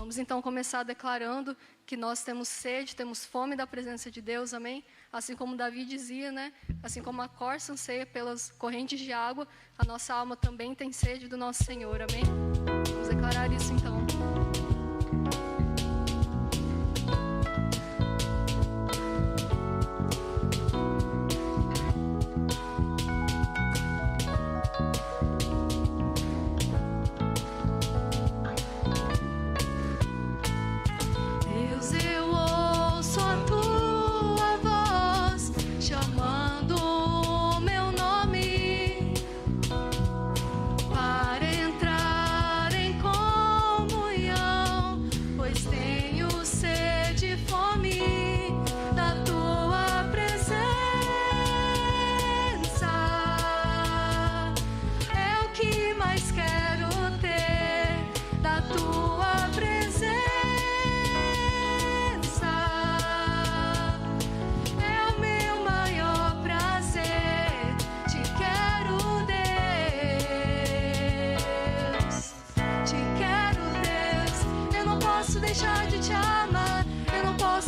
Vamos então começar declarando que nós temos sede, temos fome da presença de Deus, amém? Assim como Davi dizia, né? Assim como a corça anseia pelas correntes de água, a nossa alma também tem sede do nosso Senhor, amém? Vamos declarar isso então.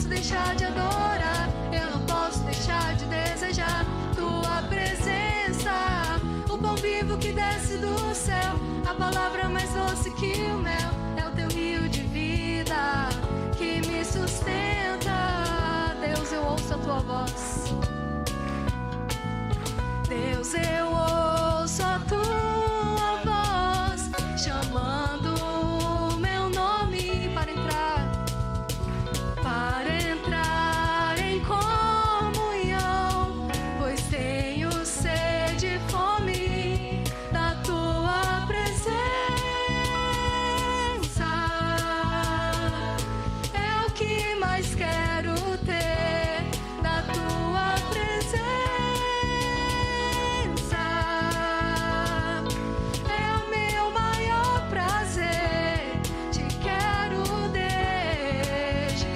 Deixar de adorar, eu não posso deixar de desejar tua presença, o pão vivo que desce do céu, a palavra mais doce que o mel, é o teu rio de vida que me sustenta. Deus, eu ouço a tua voz. Deus, eu ouço a tua voz chamando o meu nome para entrar em comunhão, pois tenho sede e fome da tua presença. É o que mais quero ter da tua presença. É o meu maior prazer. Te quero, Deus, te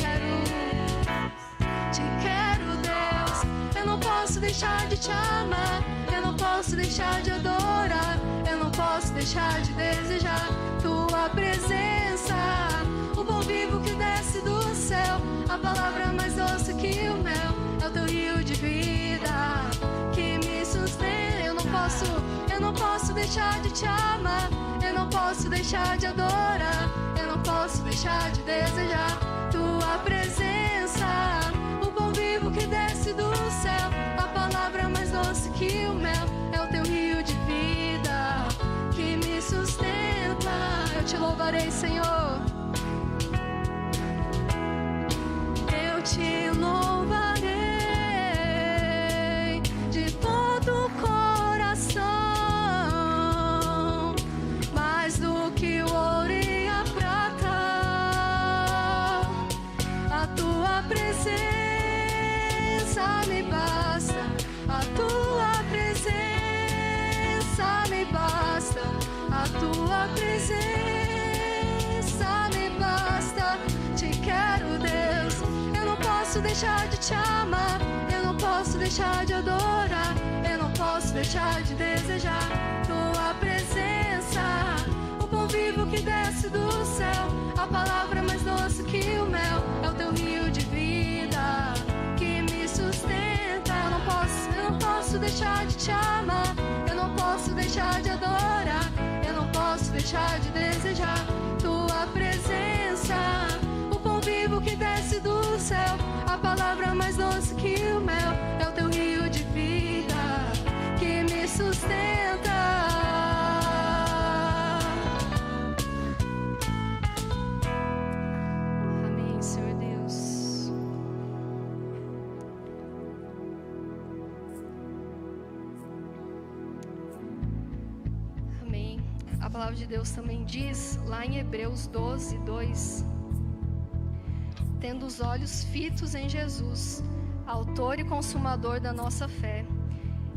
quero, Deus. Eu não posso deixar de te amar, eu não posso deixar de adorar, eu não posso deixar de desejar tua presença, o pão vivo que desce do céu, a palavra mais doce que o mel, é o teu rio de vida que me sustenta. Eu não posso deixar de te amar, eu não posso deixar de adorar, eu não posso deixar de desejar tua presença, o pão vivo que desce do céu, a palavra mais doce que o mel, é o teu rio de vida que me sustenta. Eu te louvarei, Senhor. Eu te louvarei de todo o coração, mais do que o ouro e a prata, a tua presença me basta, a tua presença me basta, a tua presença me basta. Te quero, Deus, eu não posso deixar de te amar, eu não posso deixar de adorar, eu não posso deixar de desejar tua presença, o pão vivo que desce do céu, a palavra mais doce que o mel, é o teu rio de vida que me sustenta. Eu não posso deixar de te amar, eu não posso deixar de adorar, eu não posso deixar de desejar tua presença, o pão vivo que desce do céu, a palavra mais doce que o mel, é o teu rio de vida que me sustenta. Amém, Senhor Deus. Amém. A palavra de Deus também diz, lá em Hebreus 12, 2: tendo os olhos fitos em Jesus, autor e consumador da nossa fé.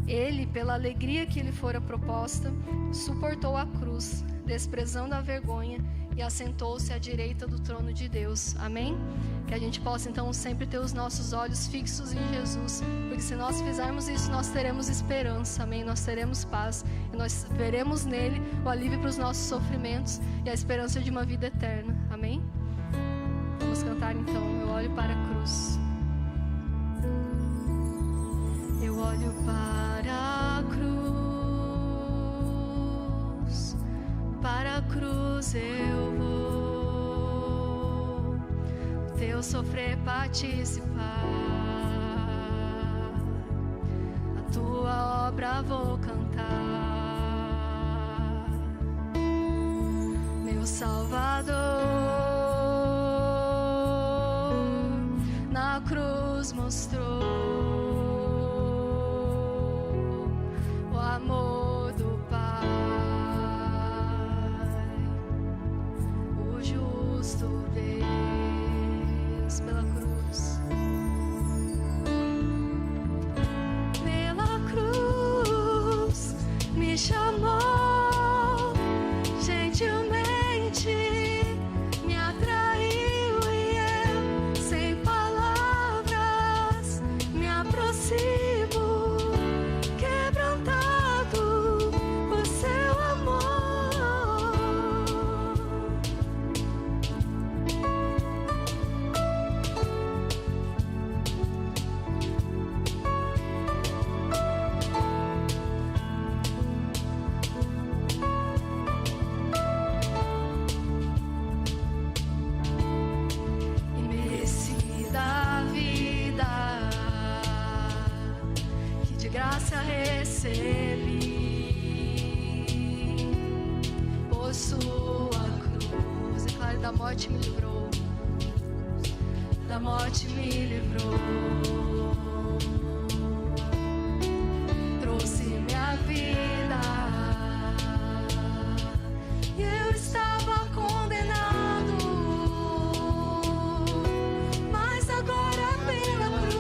Ele, pela alegria que lhe fora proposta, suportou a cruz, desprezando a vergonha, e assentou-se à direita do trono de Deus. Amém? Que a gente possa então sempre ter os nossos olhos fixos em Jesus, porque se nós fizermos isso, nós teremos esperança. Amém? Nós teremos paz, e nós veremos nele o alívio para os nossos sofrimentos e a esperança de uma vida eterna. Amém? cantar então, eu olho para a cruz. Eu olho para a cruz eu vou, o teu sofrer participar, a tua obra vou cantar, meu Salvador. Na cruz mostrou o amor do Pai, o justo Deus. Pela cruz, me chamou gentilmente, me atraiu e eu, sem palavras, me aproximo, quebrantado por seu amor. Graça recebi por sua cruz, declare, da morte me livrou, da morte me livrou, trouxe minha vida e eu estava condenado, mas agora pela cruz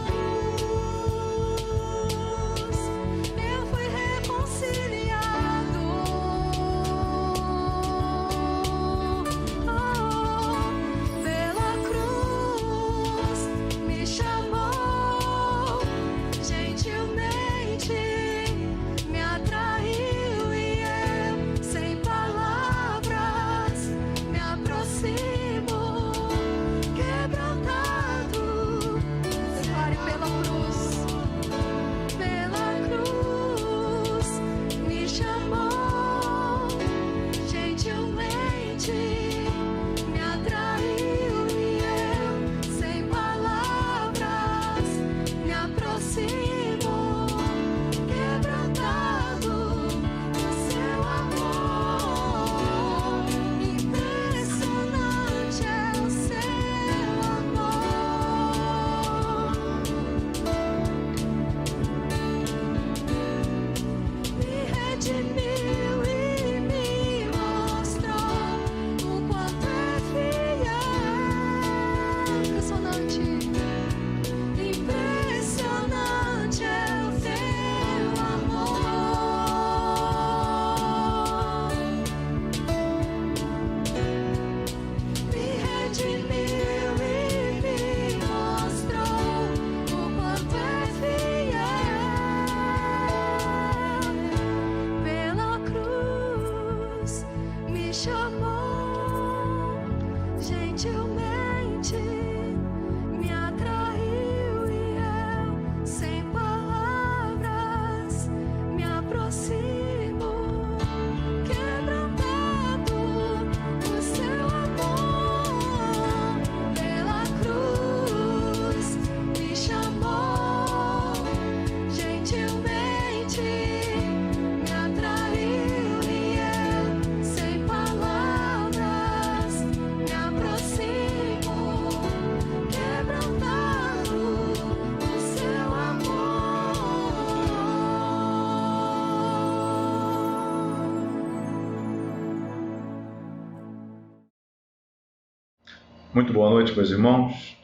Muito boa noite, meus irmãos.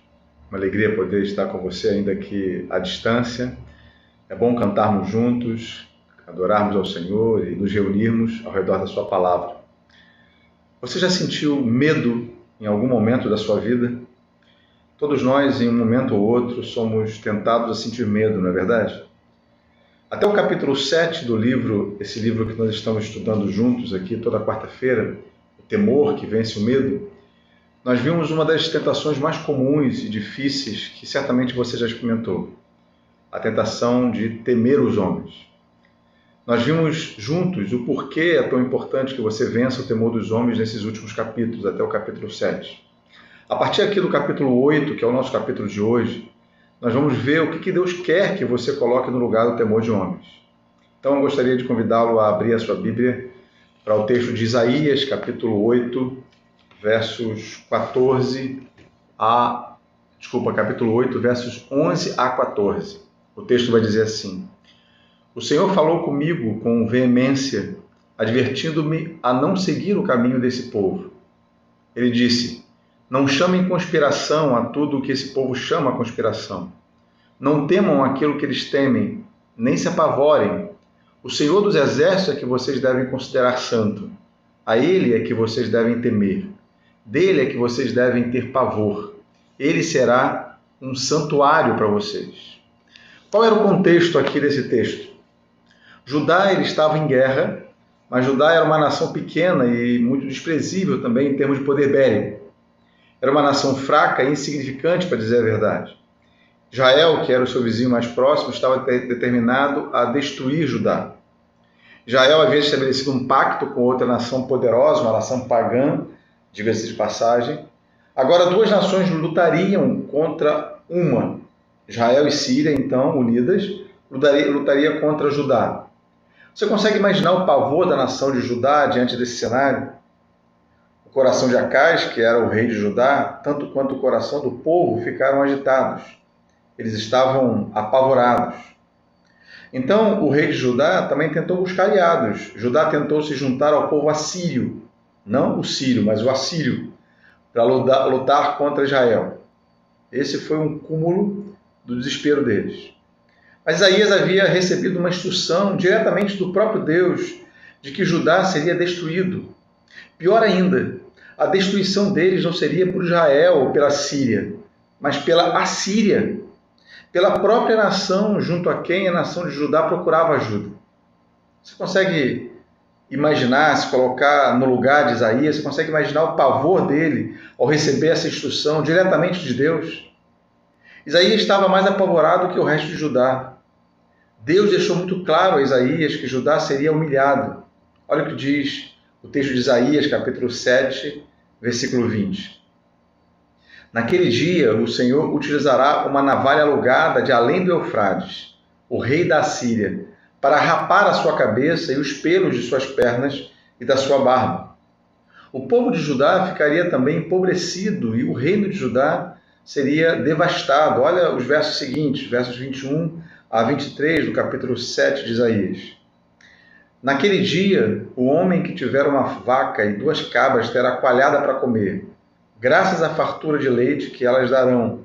Uma alegria poder estar com você ainda aqui à distância. É bom cantarmos juntos, adorarmos ao Senhor e nos reunirmos ao redor da sua palavra. Você já sentiu medo em algum momento da sua vida? Todos nós, em um momento ou outro, somos tentados a sentir medo, não é verdade? Até o capítulo 7 do livro, esse livro que nós estamos estudando juntos aqui toda quarta-feira, O Temor que Vence o Medo, nós vimos uma das tentações mais comuns e difíceis que certamente você já experimentou, a tentação de temer os homens. Nós vimos juntos o porquê é tão importante que você vença o temor dos homens nesses últimos capítulos, até o capítulo 7. A partir aqui do capítulo 8, que é o nosso capítulo de hoje, nós vamos ver o que Deus quer que você coloque no lugar do temor de homens. Então eu gostaria de convidá-lo a abrir a sua Bíblia para o texto de Isaías, capítulo 8, capítulo 8, versos 11 a 14. O texto vai dizer assim: O Senhor falou comigo com veemência, advertindo-me a não seguir o caminho desse povo. Ele disse: Não chamem conspiração a tudo o que esse povo chama conspiração. Não temam aquilo que eles temem, nem se apavorem. O Senhor dos Exércitos é que vocês devem considerar santo. A Ele é que vocês devem temer. Dele é que vocês devem ter pavor. Ele será um santuário para vocês. Qual era o contexto aqui desse texto? Judá ele estava em guerra, mas Judá era uma nação pequena e muito desprezível também em termos de poder bélico. Era uma nação fraca e insignificante, para dizer a verdade. Israel, que era o seu vizinho mais próximo, estava determinado a destruir Judá. Israel havia estabelecido um pacto com outra nação poderosa, uma nação pagã, diga-se de passagem. Agora duas nações lutariam contra uma. Israel e Síria, então, unidas, lutaria contra Judá. Você consegue imaginar o pavor da nação de Judá diante desse cenário? O coração de Acaz, que era o rei de Judá, tanto quanto o coração do povo, ficaram agitados. Eles estavam apavorados. Então, o rei de Judá também tentou buscar aliados. Judá tentou se juntar ao povo assírio, não o sírio, mas o assírio, para lutar contra Israel. Esse foi um cúmulo do desespero deles. Mas Isaías havia recebido uma instrução diretamente do próprio Deus de que Judá seria destruído. Pior ainda, a destruição deles não seria por Israel ou pela Síria, mas pela Assíria, pela própria nação junto a quem a nação de Judá procurava ajuda. Você consegue imaginar, se colocar no lugar de Isaías, você consegue imaginar o pavor dele ao receber essa instrução diretamente de Deus? Isaías estava mais apavorado que o resto de Judá. Deus deixou muito claro a Isaías que Judá seria humilhado. Olha o que diz o texto de Isaías, capítulo 7, versículo 20. Naquele dia, o Senhor utilizará uma navalha alugada de além do Eufrates, o rei da Assíria, para rapar a sua cabeça e os pelos de suas pernas e da sua barba. O povo de Judá ficaria também empobrecido e o reino de Judá seria devastado. Olha os versos seguintes, versos 21 a 23 do capítulo 7 de Isaías. Naquele dia, o homem que tiver uma vaca e 2 cabras terá coalhada para comer, graças à fartura de leite que elas darão.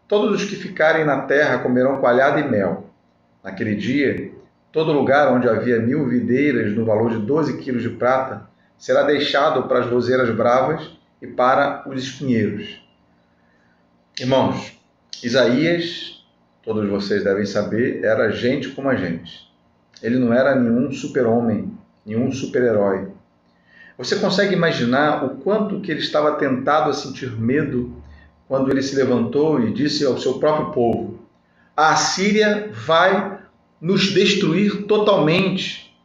Todos os que ficarem na terra comerão coalhada e mel. Naquele dia, todo lugar onde havia 1000 videiras no valor de 12 quilos de prata será deixado para as rozeiras bravas e para os espinheiros. Irmãos, Isaías, todos vocês devem saber, era gente como a gente. Ele não era nenhum super-homem, nenhum super-herói. Você consegue imaginar o quanto que ele estava tentado a sentir medo quando ele se levantou e disse ao seu próprio povo: a Assíria vai nos destruir totalmente.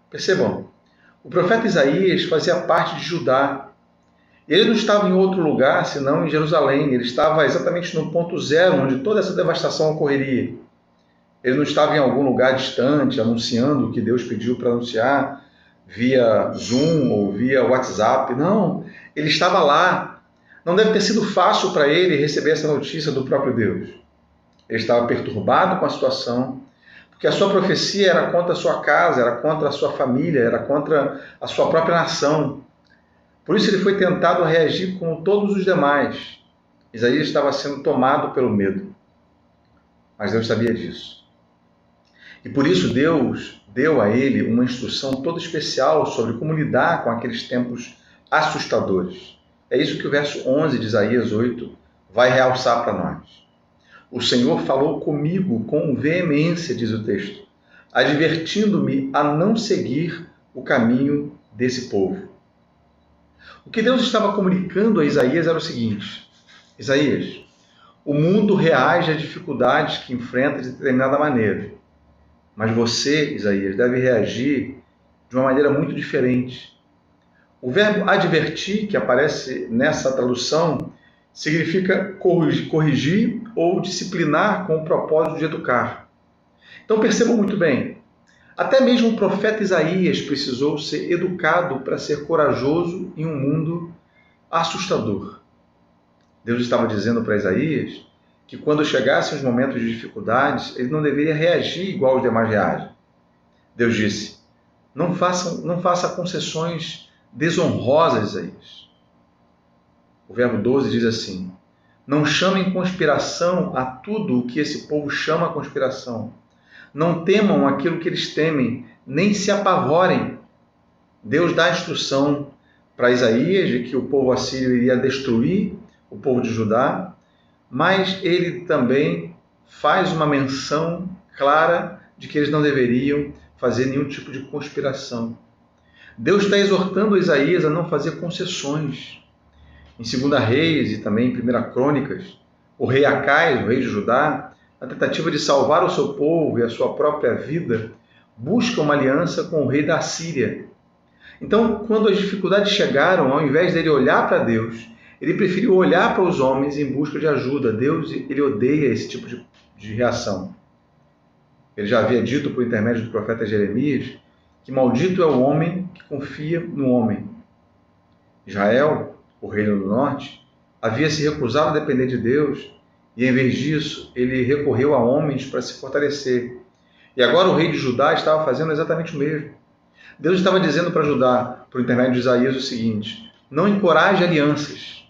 Percebam, o profeta Isaías fazia parte de Judá. Ele não estava em outro lugar senão em Jerusalém. Ele estava exatamente no ponto zero onde toda essa devastação ocorreria. Ele não estava em algum lugar distante anunciando o que Deus pediu para anunciar via Zoom ou via WhatsApp. Não, ele estava lá. Não deve ter sido fácil para ele receber essa notícia do próprio Deus. Ele estava perturbado com a situação, porque a sua profecia era contra a sua casa, era contra a sua família, era contra a sua própria nação. Por isso ele foi tentado a reagir como todos os demais. Isaías estava sendo tomado pelo medo. Mas Deus sabia disso. E por isso Deus deu a ele uma instrução toda especial sobre como lidar com aqueles tempos assustadores. É isso que o verso 11 de Isaías 8 vai realçar para nós. O Senhor falou comigo com veemência, diz o texto, advertindo-me a não seguir o caminho desse povo. O que Deus estava comunicando a Isaías era o seguinte: Isaías, o mundo reage às dificuldades que enfrenta de determinada maneira, mas você, Isaías, deve reagir de uma maneira muito diferente. O verbo advertir, que aparece nessa tradução, significa corrigir ou disciplinar com o propósito de educar. Então percebam muito bem, até mesmo o profeta Isaías precisou ser educado para ser corajoso em um mundo assustador. Deus estava dizendo para Isaías que quando chegassem os momentos de dificuldades, ele não deveria reagir igual os demais reagem. Deus disse: não faça concessões desonrosas, Isaías. O verbo 12 diz assim: não chamem conspiração a tudo o que esse povo chama conspiração. Não temam aquilo que eles temem, nem se apavorem. Deus dá a instrução para Isaías de que o povo assírio iria destruir o povo de Judá, mas ele também faz uma menção clara de que eles não deveriam fazer nenhum tipo de conspiração. Deus está exortando Isaías a não fazer concessões. Em 2 Reis e também em 1 Crônicas, o rei Acais, o rei de Judá, na tentativa de salvar o seu povo e a sua própria vida, busca uma aliança com o rei da Síria. Então, quando as dificuldades chegaram, ao invés dele olhar para Deus, ele preferiu olhar para os homens em busca de ajuda. Deus, ele odeia esse tipo de reação. Ele já havia dito por intermédio do profeta Jeremias que maldito é o homem que confia no homem. Israel, o reino do norte, havia se recusado a depender de Deus e, em vez disso, ele recorreu a homens para se fortalecer. E agora o rei de Judá estava fazendo exatamente o mesmo. Deus estava dizendo para Judá, por intermédio de Isaías, o seguinte: não encoraje alianças,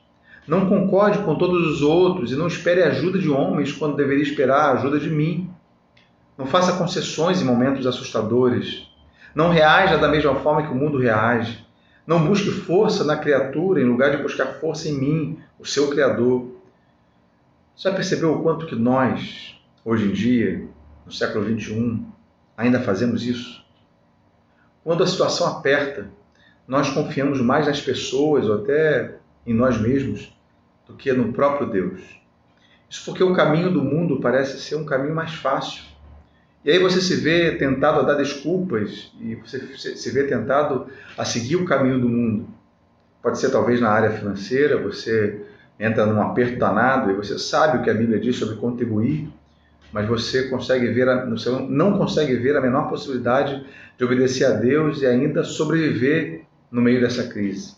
não concorde com todos os outros e não espere a ajuda de homens quando deveria esperar a ajuda de mim. Não faça concessões em momentos assustadores. Não reaja da mesma forma que o mundo reage. Não busque força na criatura em lugar de buscar força em mim, o seu Criador. Você já percebeu o quanto que nós, hoje em dia, no século XXI, ainda fazemos isso? Quando a situação aperta, nós confiamos mais nas pessoas ou até em nós mesmos do que no próprio Deus. Isso porque o caminho do mundo parece ser um caminho mais fácil. E aí você se vê tentado a dar desculpas e você se vê tentado a seguir o caminho do mundo. Pode ser talvez na área financeira, você entra num aperto danado e você sabe o que a Bíblia diz sobre contribuir, mas você não consegue ver a menor possibilidade de obedecer a Deus e ainda sobreviver no meio dessa crise.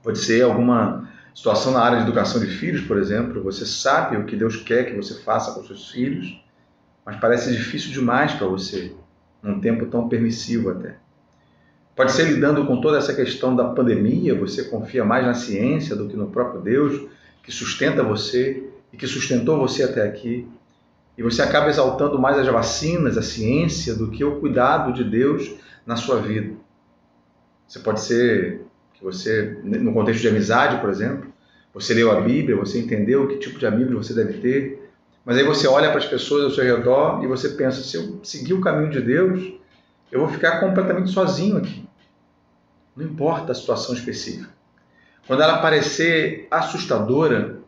Pode ser alguma situação na área de educação de filhos, por exemplo. Você sabe o que Deus quer que você faça com seus filhos, mas parece difícil demais para você, num tempo tão permissivo até. Pode ser lidando com toda essa questão da pandemia, você confia mais na ciência do que no próprio Deus, que sustenta você e que sustentou você até aqui. E você acaba exaltando mais as vacinas, a ciência, do que o cuidado de Deus na sua vida. Você pode ser que você, no contexto de amizade, por exemplo, você leu a Bíblia, você entendeu que tipo de amigo você deve ter, mas aí você olha para as pessoas ao seu redor e você pensa: se eu seguir o caminho de Deus, eu vou ficar completamente sozinho aqui. Não importa a situação específica. Quando ela parecer assustadora,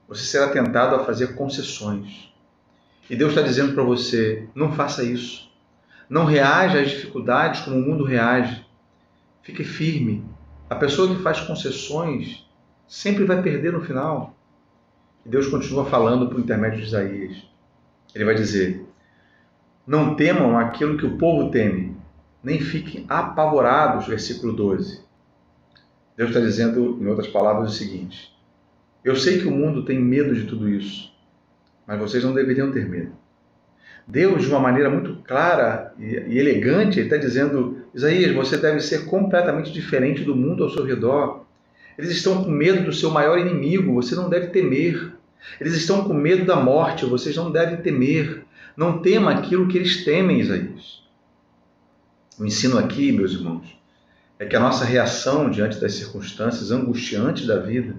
você será tentado a fazer concessões. E Deus está dizendo para você: não faça isso. Não reaja às dificuldades como o mundo reage. Fique firme. A pessoa que faz concessões sempre vai perder no final. E Deus continua falando por intermédio de Isaías. Ele vai dizer: não temam aquilo que o povo teme, nem fiquem apavorados, versículo 12. Deus está dizendo, em outras palavras, o seguinte: eu sei que o mundo tem medo de tudo isso, mas vocês não deveriam ter medo. Deus, de uma maneira muito clara e elegante, ele está dizendo: Isaías, você deve ser completamente diferente do mundo ao seu redor. Eles estão com medo do seu maior inimigo, você não deve temer. Eles estão com medo da morte, vocês não devem temer. Não tema aquilo que eles temem, Isaías. O ensino aqui, meus irmãos, é que a nossa reação diante das circunstâncias angustiantes da vida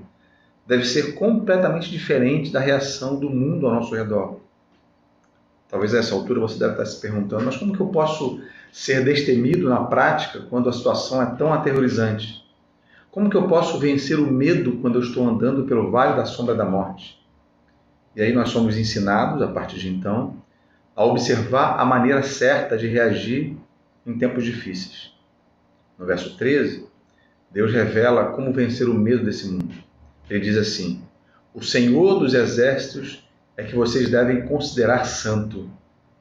deve ser completamente diferente da reação do mundo ao nosso redor. Talvez a essa altura você deve estar se perguntando: mas como que eu posso ser destemido na prática quando a situação é tão aterrorizante? Como que eu posso vencer o medo quando eu estou andando pelo vale da sombra da morte? E aí nós somos ensinados, a partir de então, a observar a maneira certa de reagir em tempos difíceis. No verso 13, Deus revela como vencer o medo desse mundo. Ele diz assim: o Senhor dos exércitos é que vocês devem considerar santo.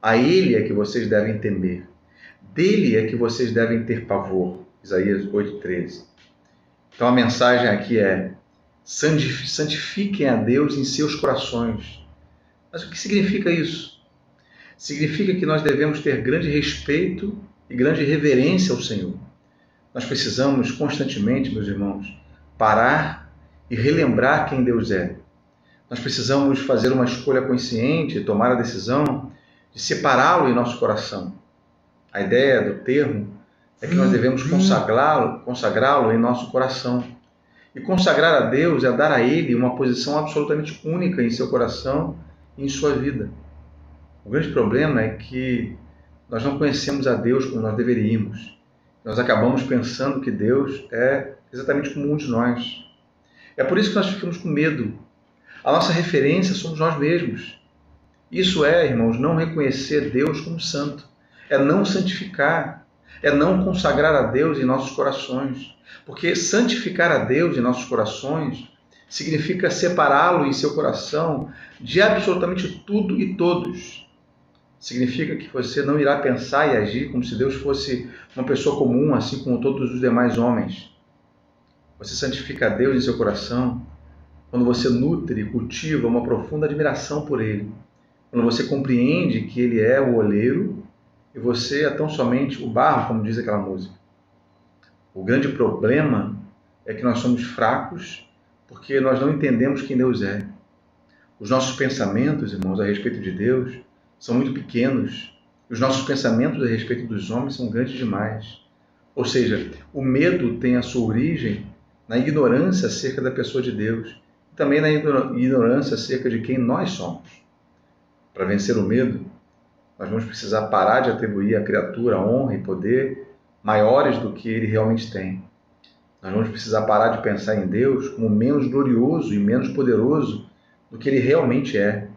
A Ele é que vocês devem temer. Dele é que vocês devem ter pavor. Isaías 8,13. Então a mensagem aqui é: santifiquem a Deus em seus corações. Mas o que significa isso? Significa que nós devemos ter grande respeito e grande reverência ao Senhor. Nós precisamos constantemente, meus irmãos, parar e relembrar quem Deus é. Nós precisamos fazer uma escolha consciente e tomar a decisão de separá-lo em nosso coração. A ideia do termo é que nós devemos consagrá-lo em nosso coração. E consagrar a Deus é dar a Ele uma posição absolutamente única em seu coração e em sua vida. O grande problema é que nós não conhecemos a Deus como nós deveríamos. Nós acabamos pensando que Deus é exatamente como um de nós. É por isso que nós ficamos com medo. A nossa referência somos nós mesmos. Isso é, irmãos, não reconhecer Deus como santo. É não santificar. É não consagrar a Deus em nossos corações. Porque santificar a Deus em nossos corações significa separá-lo em seu coração de absolutamente tudo e todos. Significa que você não irá pensar e agir como se Deus fosse uma pessoa comum, assim como todos os demais homens. Você santifica a Deus em seu coração quando você nutre e cultiva uma profunda admiração por Ele. Quando você compreende que Ele é o oleiro e você é tão somente o barro, como diz aquela música. O grande problema é que nós somos fracos porque nós não entendemos quem Deus é. Os nossos pensamentos, irmãos, a respeito de Deus são muito pequenos. Os nossos pensamentos a respeito dos homens são grandes demais. Ou seja, o medo tem a sua origem na ignorância acerca da pessoa de Deus e também na ignorância acerca de quem nós somos. Para vencer o medo, nós vamos precisar parar de atribuir à criatura honra e poder maiores do que ele realmente tem. Nós vamos precisar parar de pensar em Deus como menos glorioso e menos poderoso do que ele realmente é.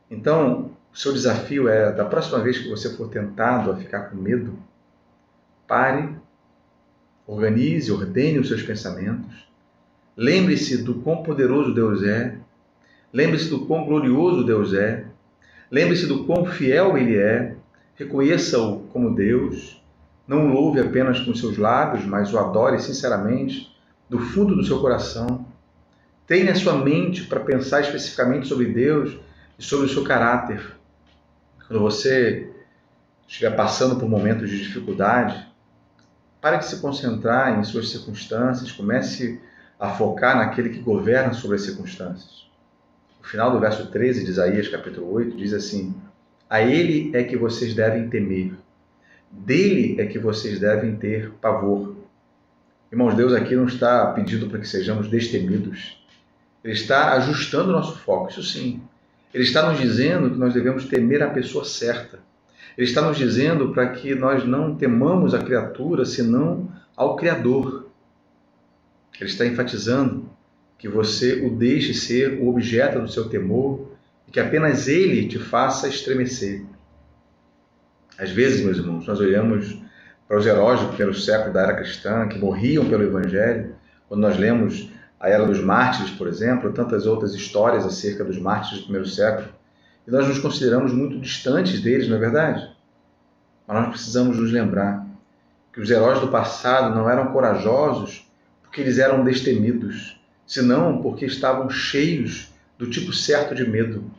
Então, o seu desafio é, da próxima vez que você for tentado a ficar com medo, pare, organize, ordene os seus pensamentos, lembre-se do quão poderoso Deus é, lembre-se do quão glorioso Deus é, lembre-se do quão fiel Ele é, reconheça-o como Deus, não o louve apenas com seus lábios, mas o adore sinceramente, do fundo do seu coração. Tenha a sua mente para pensar especificamente sobre Deus e sobre o seu caráter. Quando você estiver passando por momentos de dificuldade, pare de se concentrar em suas circunstâncias, comece a focar naquele que governa sobre as circunstâncias. O final do verso 13 de Isaías, capítulo 8, diz assim: a Ele é que vocês devem temer, dele é que vocês devem ter pavor. Irmãos, Deus aqui não está pedindo para que sejamos destemidos. Ele está ajustando o nosso foco, isso sim. Ele está nos dizendo que nós devemos temer a pessoa certa. Ele está nos dizendo para que nós não temamos a criatura, senão ao Criador. Ele está enfatizando que você o deixe ser o objeto do seu temor e que apenas ele te faça estremecer. Às vezes, meus irmãos, nós olhamos para os heróis do primeiro século da era cristã, que morriam pelo Evangelho, quando nós lemos a Era dos Mártires, por exemplo, tantas outras histórias acerca dos mártires do primeiro século, e nós nos consideramos muito distantes deles, não é verdade? Mas nós precisamos nos lembrar que os heróis do passado não eram corajosos porque eles eram destemidos, senão porque estavam cheios do tipo certo de medo.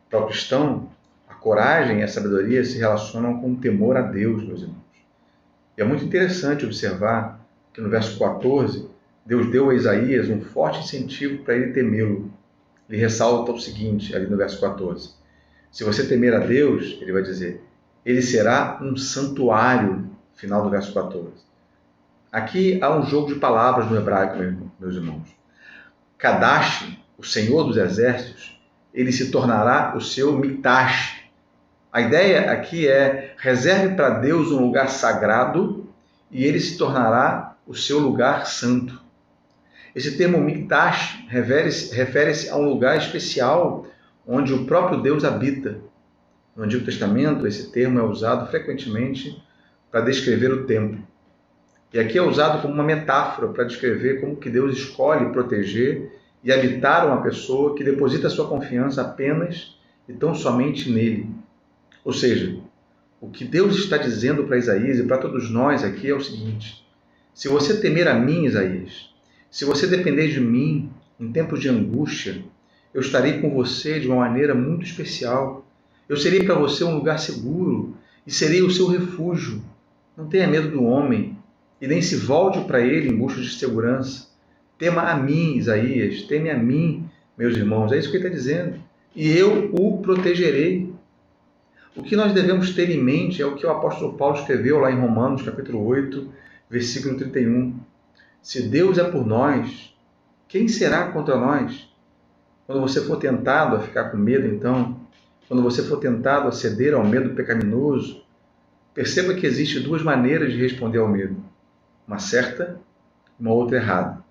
Para o cristão, a coragem e a sabedoria se relacionam com o temor a Deus, meus irmãos. E é muito interessante observar que no verso 14, Deus deu a Isaías um forte incentivo para ele temê-lo. Ele ressalta o seguinte, ali no verso 14. Se você temer a Deus, ele vai dizer, ele será um santuário, final do verso 14. Aqui há um jogo de palavras no hebraico, meus irmãos. Kadash, o Senhor dos Exércitos, ele se tornará o seu Mikdash. A ideia aqui é, reserve para Deus um lugar sagrado e ele se tornará o seu lugar santo. Esse termo Mikdash refere-se a um lugar especial onde o próprio Deus habita. No Antigo Testamento, esse termo é usado frequentemente para descrever o templo. E aqui é usado como uma metáfora para descrever como que Deus escolhe proteger e habitar uma pessoa que deposita sua confiança apenas e tão somente nele. Ou seja, o que Deus está dizendo para Isaías e para todos nós aqui é o seguinte: se você temer a mim, Isaías, se você depender de mim em tempos de angústia, eu estarei com você de uma maneira muito especial. Eu serei para você um lugar seguro e serei o seu refúgio. Não tenha medo do homem e nem se volte para ele em busca de segurança. Tema a mim, Isaías, teme a mim, meus irmãos. É isso que ele está dizendo. E eu o protegerei. O que nós devemos ter em mente é o que o apóstolo Paulo escreveu lá em Romanos, capítulo 8, versículo 31. Se Deus é por nós, quem será contra nós? Quando você for tentado a ficar com medo, então, quando você for tentado a ceder ao medo pecaminoso, perceba que existem duas maneiras de responder ao medo. Uma certa e uma outra errada.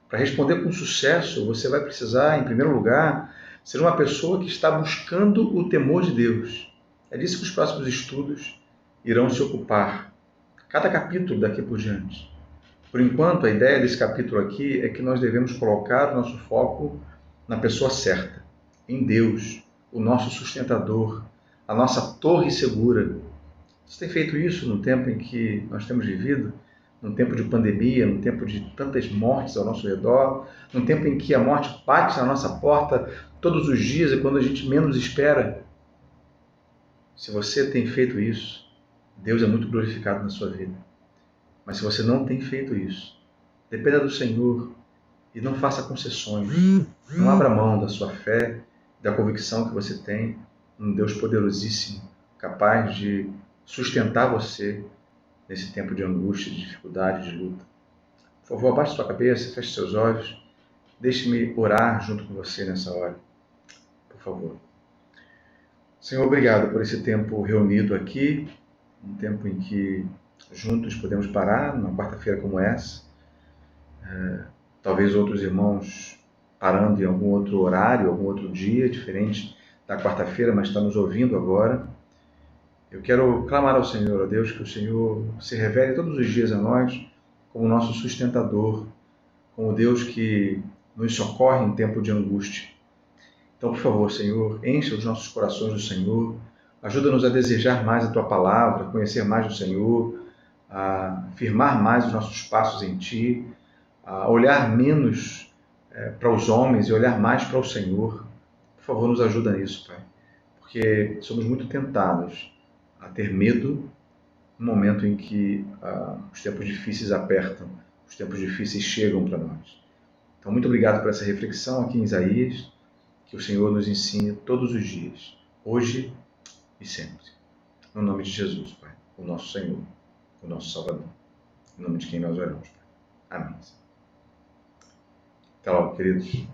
Para responder com sucesso, você vai precisar, em primeiro lugar, ser uma pessoa que está buscando o temor de Deus. É disso que os próximos estudos irão se ocupar. Cada capítulo daqui por diante. Por enquanto, a ideia desse capítulo aqui é que nós devemos colocar o nosso foco na pessoa certa, em Deus, o nosso sustentador, a nossa torre segura. Você tem feito isso no tempo em que nós temos vivido? Num tempo de pandemia, num tempo de tantas mortes ao nosso redor, num tempo em que a morte bate na nossa porta todos os dias e quando a gente menos espera? Se você tem feito isso, Deus é muito glorificado na sua vida. Mas se você não tem feito isso, dependa do Senhor e não faça concessões. Não abra mão da sua fé, da convicção que você tem num Deus poderosíssimo, capaz de sustentar você nesse tempo de angústia, de dificuldade, de luta. Por favor, abaixe sua cabeça, feche seus olhos. Deixe-me orar junto com você nessa hora. Por favor. Senhor, obrigado por esse tempo reunido aqui, um tempo em que juntos podemos parar, numa quarta-feira como essa. Talvez outros irmãos parando em algum outro horário, algum outro dia, diferente da quarta-feira, mas está nos ouvindo agora. Eu quero clamar ao Senhor, a Deus, que o Senhor se revele todos os dias a nós como nosso sustentador, como Deus que nos socorre em tempo de angústia. Então, por favor, Senhor, encha os nossos corações do Senhor, ajuda-nos a desejar mais a Tua palavra, a conhecer mais o Senhor, a firmar mais os nossos passos em Ti, a olhar menos para os homens e olhar mais para o Senhor. Por favor, nos ajuda nisso, Pai, porque somos muito tentados a ter medo no momento em que os tempos difíceis apertam, os tempos difíceis chegam para nós. Então, muito obrigado por essa reflexão aqui em Isaías, que o Senhor nos ensine todos os dias, hoje e sempre. No nome de Jesus, Pai, o nosso Senhor, o nosso Salvador. Em nome de quem nós oramos, Pai. Amém. Até logo, queridos.